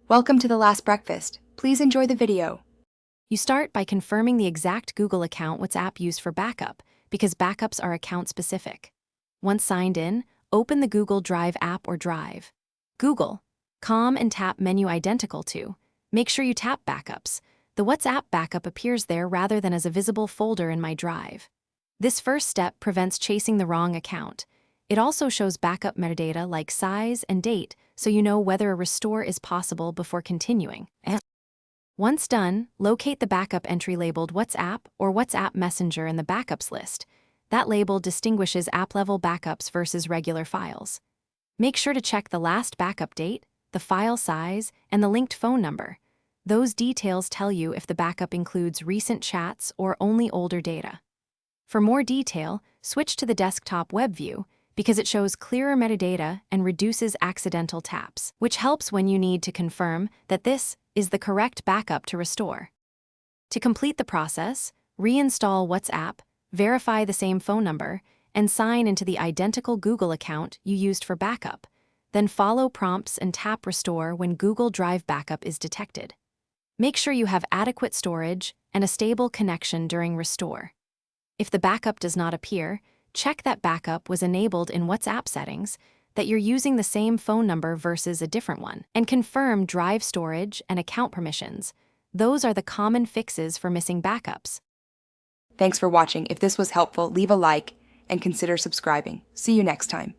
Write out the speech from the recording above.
Welcome to The Last Breakfast. Please enjoy the video. You start by confirming the exact Google account WhatsApp used for backup, because backups are account-specific. Once signed in, open the Google Drive app or Drive. Google, com and tap menu identical to. Make sure you tap Backups. The WhatsApp backup appears there rather than as a visible folder in My Drive. This first step prevents chasing the wrong account. It also shows backup metadata like size and date, so you know whether a restore is possible before continuing. Once done, locate the backup entry labeled WhatsApp or WhatsApp Messenger in the Backups list. That label distinguishes app-level backups versus regular files. Make sure to check the last backup date, the file size, and the linked phone number. Those details tell you if the backup includes recent chats or only older data. For more detail, switch to the desktop web view, because it shows clearer metadata and reduces accidental taps, which helps when you need to confirm that this is the correct backup to restore. To complete the process, reinstall WhatsApp, verify the same phone number, and sign into the identical Google account you used for backup. Then follow prompts and tap Restore when Google Drive backup is detected. Make sure you have adequate storage and a stable connection during restore. If the backup does not appear, check that backup was enabled in WhatsApp settings, that you're using the same phone number versus a different one, and confirm drive storage and account permissions. Those are the common fixes for missing backups. Thanks for watching. If this was helpful, leave a like and consider subscribing. See you next time.